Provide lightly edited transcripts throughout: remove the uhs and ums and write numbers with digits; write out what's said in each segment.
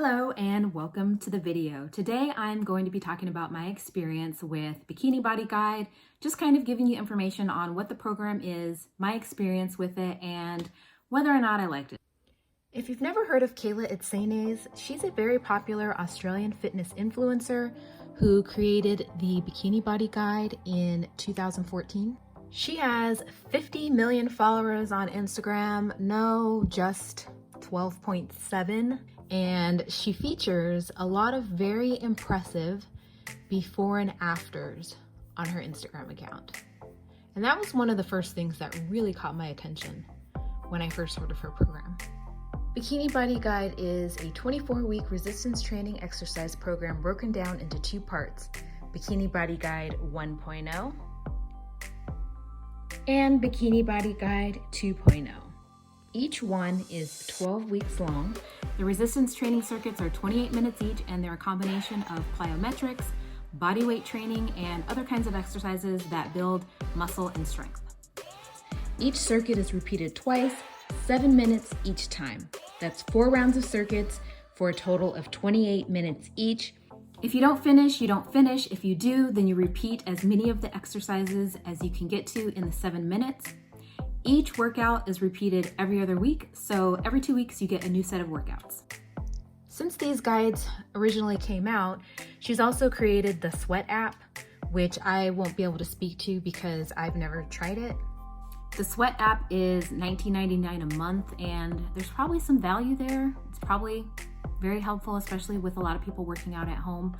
Hello and welcome to the video. Today I'm going to be talking about my experience with Bikini Body Guide, just kind of giving you information on what the program is, my experience with it, and whether or not I liked it. If you've never heard of Kayla Itsanes, she's a very popular Australian fitness influencer who created the Bikini Body Guide in 2014. She has 50 million followers on Instagram, no, just 12.7. And she features a lot of very impressive before and afters on her Instagram account. And that was one of the first things that really caught my attention when I first heard of her program. Bikini Body Guide is a 24-week resistance training exercise program broken down into two parts, Bikini Body Guide 1.0 and Bikini Body Guide 2.0. Each one is 12 weeks long. The resistance training circuits are 28 minutes each, and they're a combination of plyometrics, body weight training, and other kinds of exercises that build muscle and strength. Each circuit is repeated twice, 7 minutes each time. That's 4 rounds of circuits for a total of 28 minutes each. If you don't finish, you don't finish. If you do, then you repeat as many of the exercises as you can get to in the 7 minutes. Each workout is repeated every other week, so every 2 weeks you get a new set of workouts. Since these guides originally came out, she's also created the Sweat app, which I won't be able to speak to because I've never tried it. The Sweat app is $19.99 a month, and there's probably some value there. It's probably very helpful, especially with a lot of people working out at home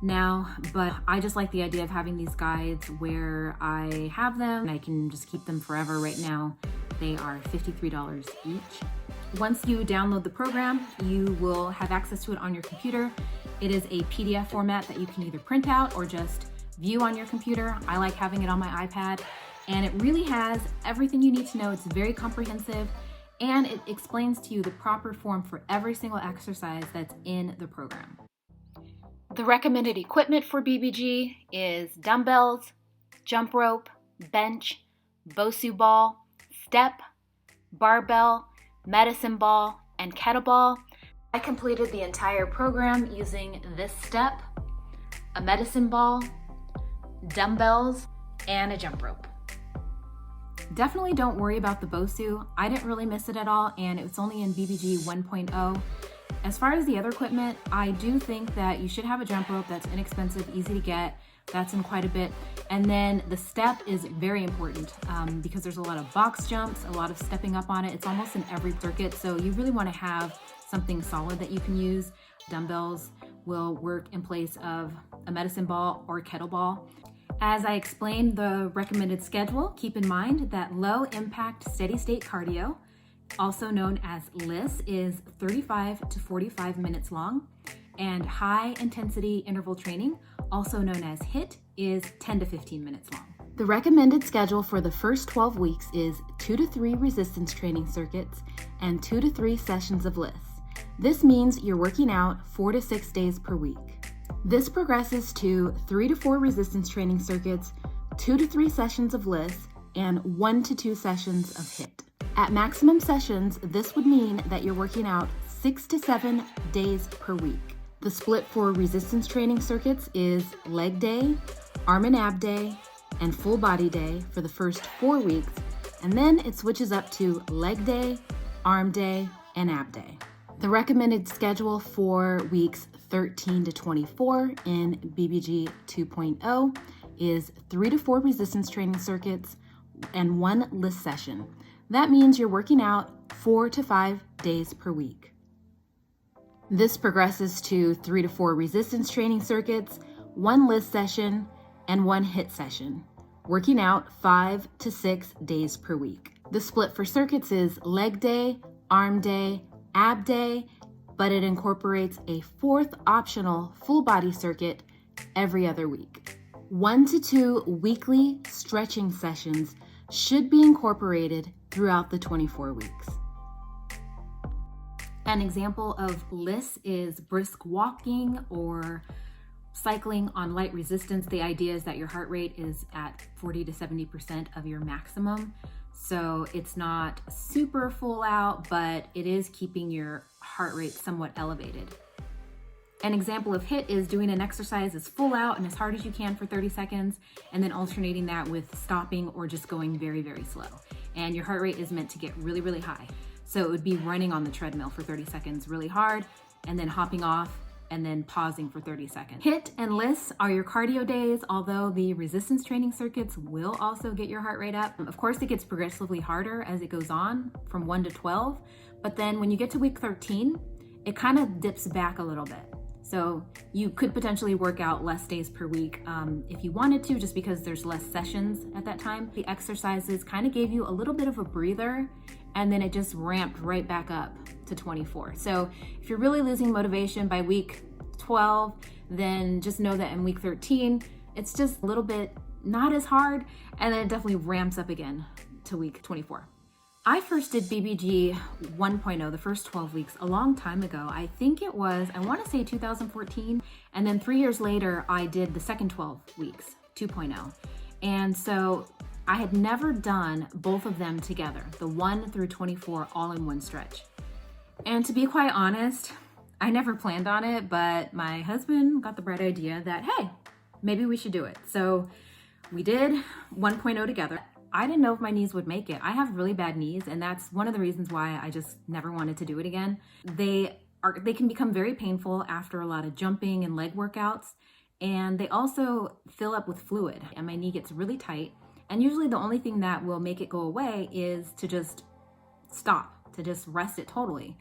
now, but I just like the idea of having these guides where I have them and I can just keep them forever. Right now they are $53 each. Once you download the program, you will have access to it on your computer. It is a PDF format that you can either print out or just view on your computer. I like having it on my iPad, and it really has everything you need to know. It's very comprehensive, and it explains to you the proper form for every single exercise that's in the program. The recommended equipment for BBG is dumbbells, jump rope, bench, Bosu ball, step, barbell, medicine ball, and kettlebell. I completed the entire program using this step, a medicine ball, dumbbells, and a jump rope. Definitely don't worry about the Bosu. I didn't really miss it at all, and it was only in BBG 1.0. As far as the other equipment, I do think that you should have a jump rope that's inexpensive, easy to get. That's in quite a bit. And then the step is very important because there's a lot of box jumps, a lot of stepping up on it. It's almost in every circuit, so you really want to have something solid that you can use. Dumbbells will work in place of a medicine ball or a kettlebell. As I explained the recommended schedule, keep in mind that low impact steady state cardio, also known as LISS, is 35 to 45 minutes long, and high intensity interval training, also known as HIIT, is 10 to 15 minutes long. The recommended schedule for the first 12 weeks is 2 to 3 resistance training circuits and 2 to 3 sessions of LISS. This means you're working out 4 to 6 days per week. This progresses to 3 to 4 resistance training circuits, 2 to 3 sessions of LISS, and 1 to 2 sessions of HIIT. At maximum sessions, this would mean that you're working out 6 to 7 days per week. The split for resistance training circuits is leg day, arm and ab day, and full body day for the first 4 weeks, and then it switches up to leg day, arm day, and ab day. The recommended schedule for weeks 13 to 24 in BBG 2.0 is 3 to 4 resistance training circuits and 1 LISS session. That means you're working out 4 to 5 days per week. This progresses to 3 to 4 resistance training circuits, 1 LISS session, and 1 HIIT session, working out 5 to 6 days per week. The split for circuits is leg day, arm day, ab day, but it incorporates a 4th optional full body circuit every other week. 1 to 2 weekly stretching sessions should be incorporated throughout the 24 weeks. An example of LISS is brisk walking or cycling on light resistance. The idea is that your heart rate is at 40 to 70% of your maximum. So it's not super full out, but it is keeping your heart rate somewhat elevated. An example of HIIT is doing an exercise as full out and as hard as you can for 30 seconds, and then alternating that with stopping or just going very, very slow. And your heart rate is meant to get really, really high. So it would be running on the treadmill for 30 seconds really hard, and then hopping off, and then pausing for 30 seconds. HIIT and LISS are your cardio days, although the resistance training circuits will also get your heart rate up. Of course, it gets progressively harder as it goes on from 1 to 12, but then when you get to week 13, it kind of dips back a little bit. So you could potentially work out less days per week if you wanted to, just because there's less sessions at that time. The exercises kind of gave you a little bit of a breather, and then it just ramped right back up to 24. So if you're really losing motivation by week 12, then just know that in week 13, it's just a little bit not as hard, and then it definitely ramps up again to week 24. I first did BBG 1.0, the first 12 weeks, a long time ago. I think it was, I want to say 2014. And then 3 years later, I did the second 12 weeks, 2.0. And so I had never done both of them together, the 1 through 24 all in one stretch. And to be quite honest, I never planned on it, but my husband got the bright idea that, hey, maybe we should do it. So we did 1.0 together. I didn't know if my knees would make it. I have really bad knees, and that's one of the reasons why I just never wanted to do it again. They can become very painful after a lot of jumping and leg workouts, and they also fill up with fluid, and my knee gets really tight. And usually the only thing that will make it go away is to just stop, to just rest it totally.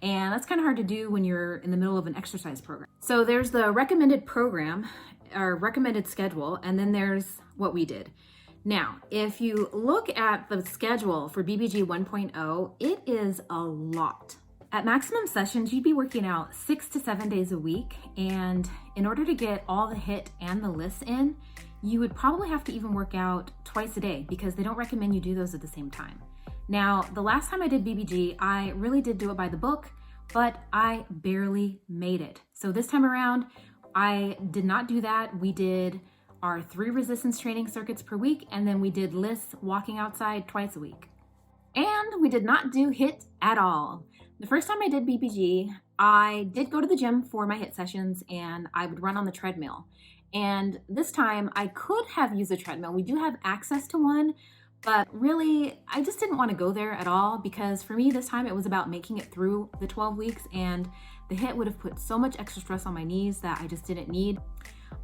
And that's kind of hard to do when you're in the middle of an exercise program. So there's the recommended program or recommended schedule, and then there's what we did. Now, if you look at the schedule for BBG 1.0, it is a lot. At maximum sessions, you'd be working out 6 to 7 days a week. And in order to get all the HIIT and the LISS in, you would probably have to even work out twice a day, because they don't recommend you do those at the same time. Now, the last time I did BBG, I really did do it by the book, but I barely made it. So this time around, I did not do that. We did our 3 resistance training circuits per week, and then we did LISS walking outside twice a week. And we did not do HIIT at all. The first time I did BBG, I did go to the gym for my HIIT sessions, and I would run on the treadmill. And this time I could have used a treadmill. We do have access to one, but really I just didn't want to go there at all, because for me this time it was about making it through the 12 weeks, and the HIIT would have put so much extra stress on my knees that I just didn't need.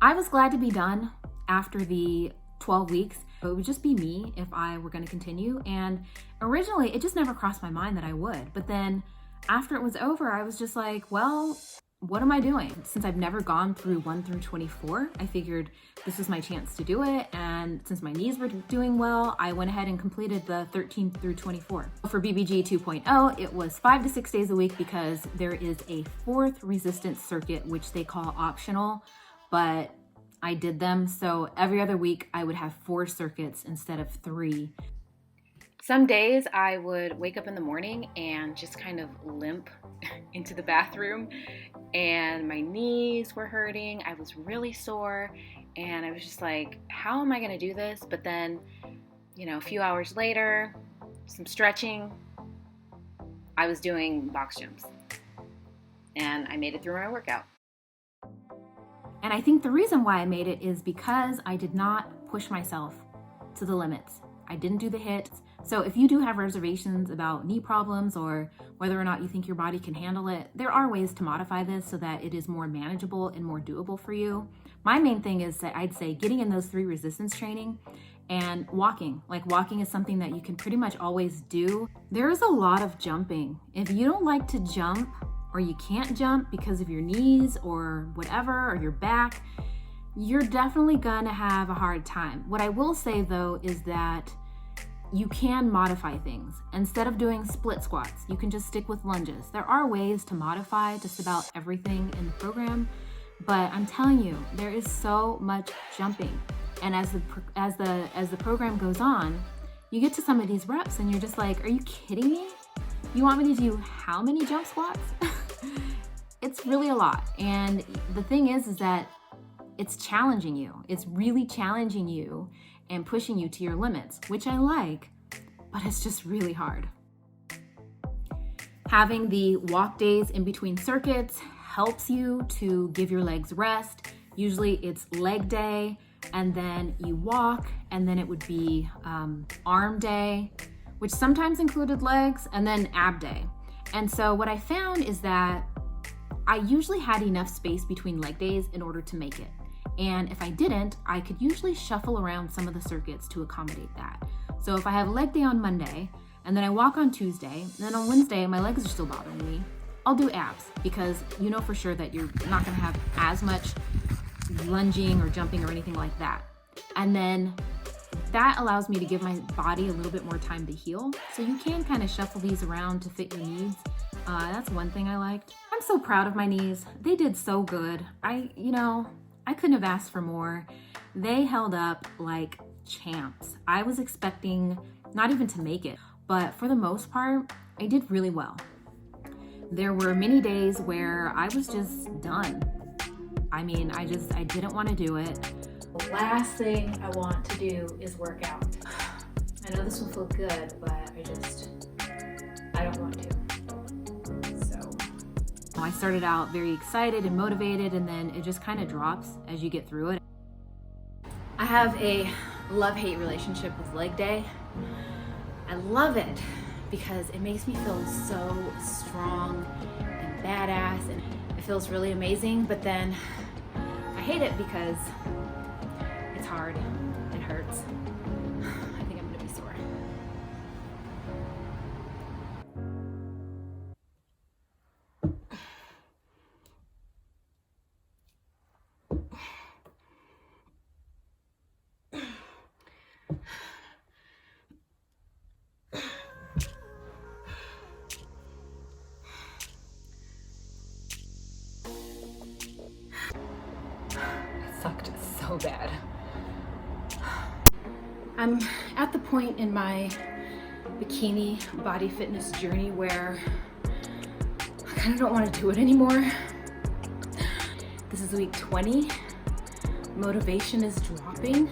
I was glad to be done after the 12 weeks. It would just be me if I were going to continue. And originally it just never crossed my mind that I would. But then after it was over, I was just like, well, what am I doing? Since I've never gone through 1 through 24, I figured this was my chance to do it. And since my knees were doing well, I went ahead and completed the 13 through 24. For BBG 2.0, it was 5 to 6 days a week, because there is a 4th resistance circuit, which they call optional, but I did them. So every other week I would have 4 circuits instead of 3. Some days I would wake up in the morning and just kind of limp into the bathroom, and my knees were hurting. I was really sore, and I was just like, how am I going to do this? But then, a few hours later, some stretching, I was doing box jumps, and I made it through my workout. And I think the reason why I made it is because I did not push myself to the limits. I didn't do the HIIT. So if you do have reservations about knee problems, or whether or not you think your body can handle it, there are ways to modify this so that it is more manageable and more doable for you. My main thing is that I'd say getting in those 3 resistance training and walking. Like, walking is something that you can pretty much always do. There is a lot of jumping. If you don't like to jump, or you can't jump because of your knees or whatever, or your back, you're definitely gonna have a hard time. What I will say though is that you can modify things. Instead of doing split squats, you can just stick with lunges. There are ways to modify just about everything in the program, but I'm telling you, there is so much jumping. And as the program goes on, you get to some of these reps and you're just like, are you kidding me? You want me to do how many jump squats? It's really a lot. And the thing is that it's challenging you. It's really challenging you and pushing you to your limits, which I like, but it's just really hard. Having the walk days in between circuits helps you to give your legs rest. Usually it's leg day, and then you walk, and then it would be arm day, which sometimes included legs, and then ab day. And so what I found is that I usually had enough space between leg days in order to make it. And if I didn't, I could usually shuffle around some of the circuits to accommodate that. So if I have leg day on Monday, and then I walk on Tuesday, and then on Wednesday, my legs are still bothering me, I'll do abs, because you know for sure that you're not gonna have as much lunging or jumping or anything like that. And then that allows me to give my body a little bit more time to heal. So you can kind of shuffle these around to fit your needs. That's one thing I liked. I'm so proud of my knees. They did so good. I couldn't have asked for more. They held up like champs. I was expecting not even to make it, but for the most part, I did really well. There were many days where I was just done. I mean, I didn't want to do it. The last thing I want to do is work out. I know this will feel good, but I don't want to. I started out very excited and motivated, and then it just kind of drops as you get through it. I have a love-hate relationship with leg day. I love it because it makes me feel so strong and badass, and it feels really amazing, but then I hate it because it's hard, it hurts. I think I'm gonna be sore. Sucked so bad. I'm at the point in my bikini body fitness journey where I kind of don't want to do it anymore. This is week 20. Motivation is dropping.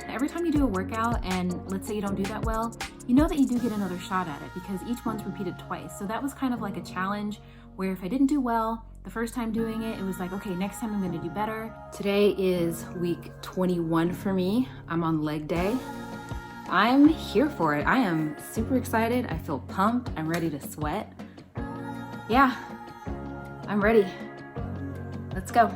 Every time you do a workout and let's say you don't do that well, you know that you do get another shot at it because each one's repeated twice. So that was kind of like a challenge where if I didn't do well the first time doing it, it was like, okay, next time I'm gonna do better. Today is week 21 for me. I'm on leg day. I'm here for it. I am super excited. I feel pumped. I'm ready to sweat. Yeah, I'm ready. Let's go.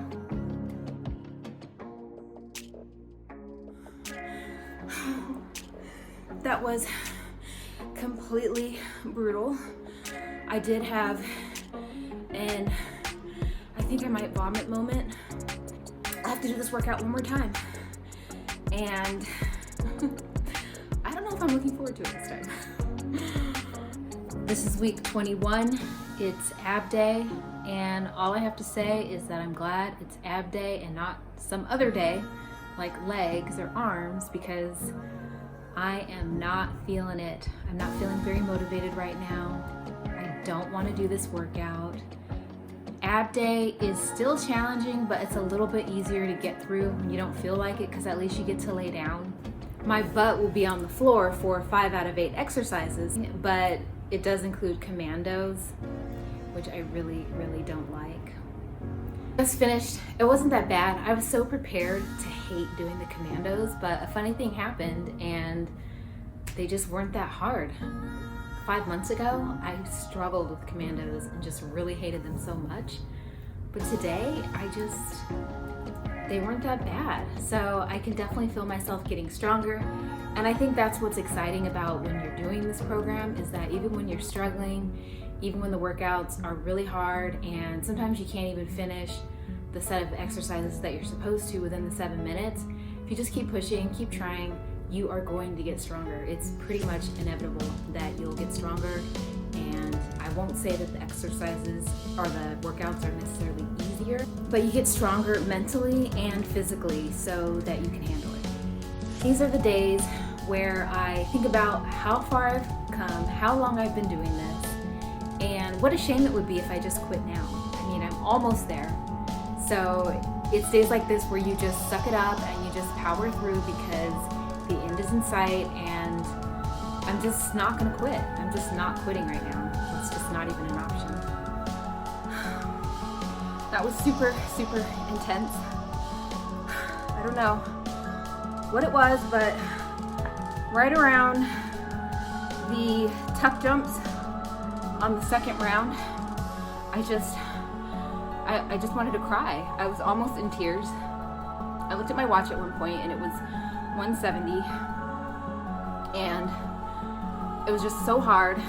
That was completely brutal. I did have I think I might vomit moment. I have to do this workout one more time. And I don't know if I'm looking forward to it this time. This is week 21. It's ab day. And all I have to say is that I'm glad it's ab day and not some other day like legs or arms, because I am not feeling it. I'm not feeling very motivated right now. I don't want to do this workout. Ab day is still challenging, but it's a little bit easier to get through when you don't feel like it, because at least you get to lay down. My butt will be on the floor for 5 out of 8 exercises, but it does include commandos, which I really, really don't like. Just finished. It wasn't that bad. I was so prepared to hate doing the commandos, but a funny thing happened and they just weren't that hard. 5 months ago, I struggled with commandos and just really hated them so much. But today, they weren't that bad. So I can definitely feel myself getting stronger. And I think that's what's exciting about when you're doing this program, is that even when you're struggling, even when the workouts are really hard and sometimes you can't even finish the set of exercises that you're supposed to within the 7 minutes, if you just keep pushing, keep trying, you are going to get stronger. It's pretty much inevitable that you'll get stronger. And I won't say that the exercises or the workouts are necessarily easier, but you get stronger mentally and physically so that you can handle it. These are the days where I think about how far I've come, how long I've been doing this, and what a shame it would be if I just quit now. I mean, I'm almost there. So it's days like this where you just suck it up and you just power through, because the end is in sight, and I'm just not gonna quit. I'm just not quitting right now. It's just not even an option. That was super, super intense. I don't know what it was, but right around the tuck jumps on the second round, I just wanted to cry. I was almost in tears. I looked at my watch at one point and it was 170, and it was just so hard,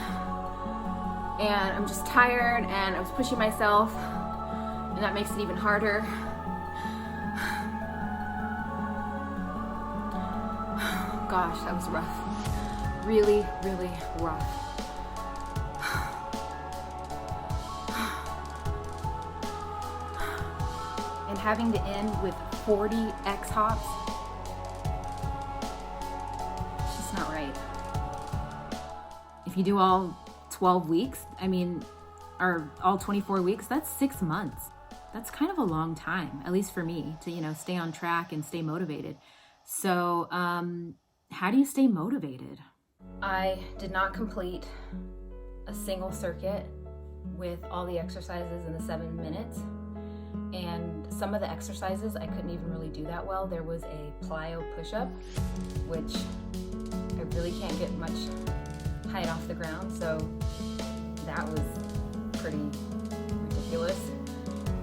and I'm just tired, and I was pushing myself, and that makes it even harder. Gosh, that was rough. Really, really rough. And having to end with 40 X hops, it's just not right. If you do all 12 weeks, or all 24 weeks, that's 6 months. That's kind of a long time, at least for me, to, stay on track and stay motivated. So, how do you stay motivated? I did not complete a single circuit with all the exercises in the 7 minutes. And some of the exercises I couldn't even really do that well. There was a plyo push-up, which I really can't get much height off the ground, so that was pretty ridiculous.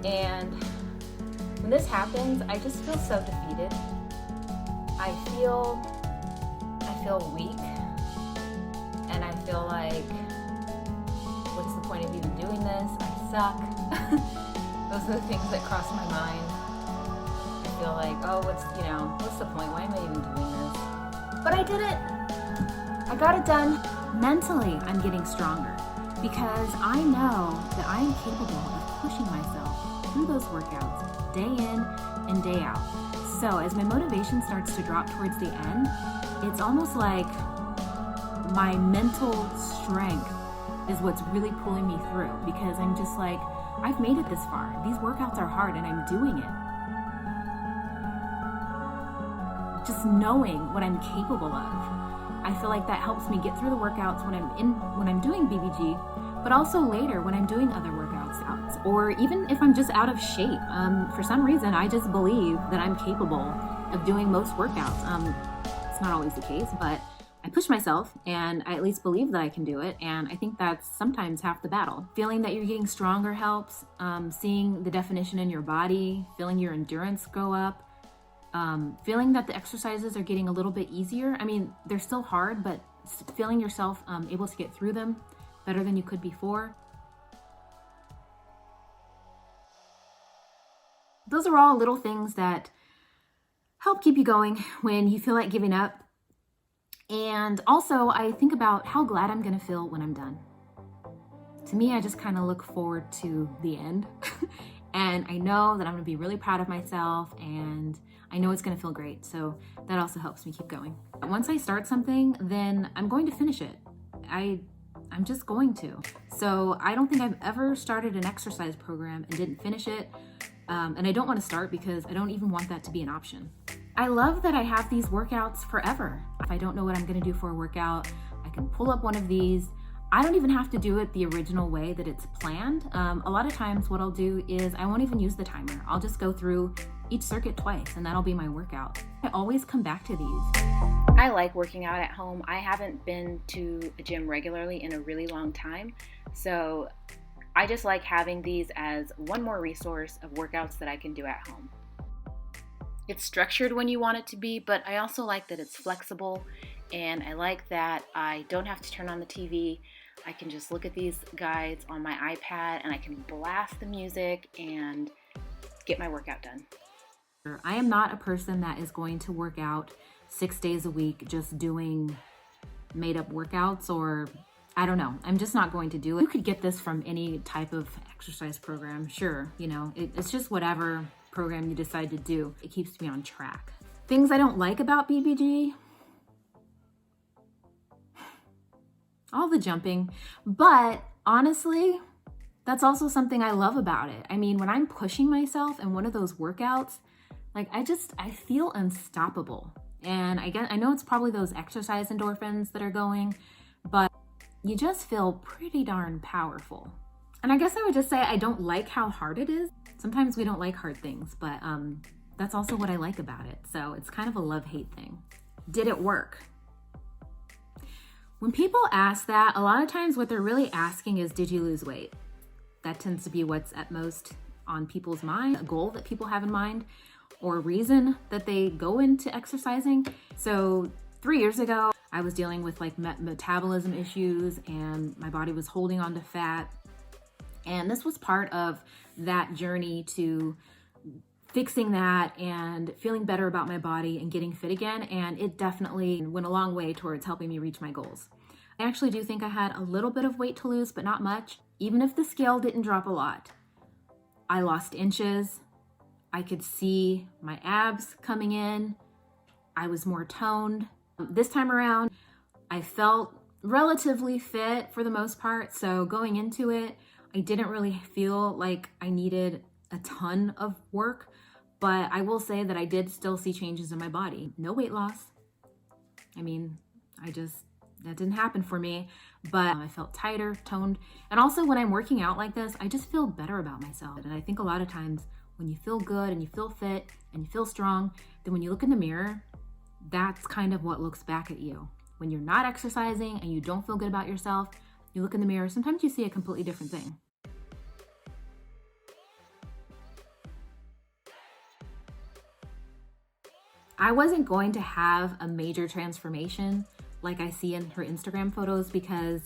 And when this happens, I just feel so defeated. I feel weak, and I feel like, what's the point of even doing this? I suck. Those are the things that cross my mind. I feel like, oh, what's the point? Why am I even doing this? But I did it. I got it done. Mentally, I'm getting stronger because I know that I am capable of pushing myself through those workouts day in and day out. So as my motivation starts to drop towards the end, it's almost like my mental strength is what's really pulling me through, because I'm just like, I've made it this far. These workouts are hard and I'm doing it. Just knowing what I'm capable of. I feel like that helps me get through the workouts when I'm doing BBG, but also later when I'm doing other workouts, or even if I'm just out of shape. For some reason, I just believe that I'm capable of doing most workouts. It's not always the case, but I push myself and I at least believe that I can do it. And I think that's sometimes half the battle. Feeling that you're getting stronger helps. Seeing the definition in your body, feeling your endurance go up. Feeling that the exercises are getting a little bit easier. They're still hard, but feeling yourself able to get through them better than you could before. Those are all little things that help keep you going when you feel like giving up. And also, I think about how glad I'm going to feel when I'm done. To me, I just kind of look forward to the end. And I know that I'm going to be really proud of myself, and I know it's going to feel great. So that also helps me keep going. Once I start something, then I'm going to finish it. I'm just going to. So I don't think I've ever started an exercise program and didn't finish it. And I don't want to start because I don't even want that to be an option. I love that I have these workouts forever. If I don't know what I'm going to do for a workout, I can pull up one of these. I don't even have to do it the original way that it's planned. A lot of times what I'll do is I won't even use the timer. I'll just go through each circuit twice, and that'll be my workout. I always come back to these. I like working out at home. I haven't been to a gym regularly in a really long time, so I just like having these as one more resource of workouts that I can do at home. It's structured when you want it to be, but I also like that it's flexible, and I like that I don't have to turn on the TV. I can just look at these guides on my iPad, and I can blast the music and get my workout done. I am not a person that is going to work out 6 days a week just doing made up workouts, or I don't know. I'm just not going to do it. You could get this from any type of exercise program. Sure, it's just whatever program you decide to do. It keeps me on track. Things I don't like about BBG, all the jumping, but honestly, that's also something I love about it. When I'm pushing myself in one of those workouts, I feel unstoppable. And I know it's probably those exercise endorphins that are going, but you just feel pretty darn powerful. And I guess I would just say I don't like how hard it is. Sometimes we don't like hard things, but that's also what I like about it. So it's kind of a love-hate thing. Did it work? When people ask that, a lot of times what they're really asking is, did you lose weight? That tends to be what's at most on people's mind, a goal that people have in mind, or a reason that they go into exercising. So 3 years ago, I was dealing with like metabolism issues and my body was holding on to fat. And this was part of that journey to fixing that and feeling better about my body and getting fit again. And it definitely went a long way towards helping me reach my goals. I actually do think I had a little bit of weight to lose, but not much. Even if the scale didn't drop a lot, I lost inches. I could see my abs coming in. I was more toned. This time around, I felt relatively fit for the most part. So going into it, I didn't really feel like I needed a ton of work, but I will say that I did still see changes in my body. No weight loss. I mean, that didn't happen for me, but I felt tighter, toned. And also when I'm working out like this, I just feel better about myself. And I think a lot of times when you feel good and you feel fit and you feel strong, then when you look in the mirror, that's kind of what looks back at you. When you're not exercising and you don't feel good about yourself, you look in the mirror, sometimes you see a completely different thing. I wasn't going to have a major transformation like I see in her Instagram photos because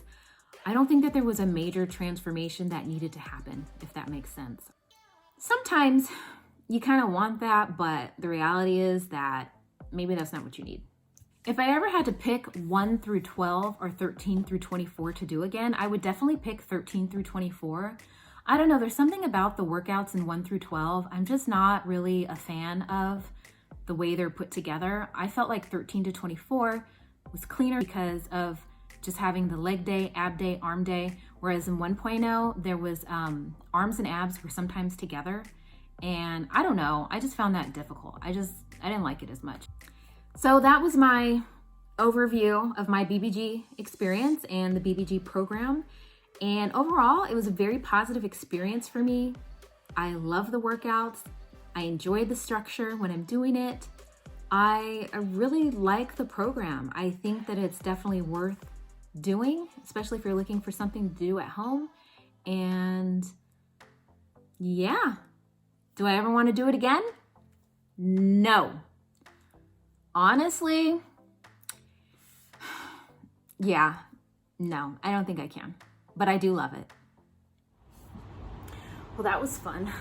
I don't think that there was a major transformation that needed to happen, if that makes sense. Sometimes you kind of want that, but the reality is that maybe that's not what you need. If I ever had to pick 1 through 12 or 13 through 24 to do again, I would definitely pick 13 through 24. I don't know, there's something about the workouts in 1 through 12. I'm just not really a fan of the way they're put together. I felt like 13 to 24 was cleaner because of just having the leg day, ab day, arm day. Whereas in 1.0, there was arms and abs were sometimes together. And I don't know, I just found that difficult. I didn't like it as much. So that was my overview of my BBG experience and the BBG program. And overall, it was a very positive experience for me. I love the workouts. I enjoy the structure when I'm doing it. I really like the program. I think that it's definitely worth doing, especially if you're looking for something to do at home. And yeah, do I ever want to do it again? No. Honestly, yeah, no, I don't think I can, but I do love it. Well, that was fun.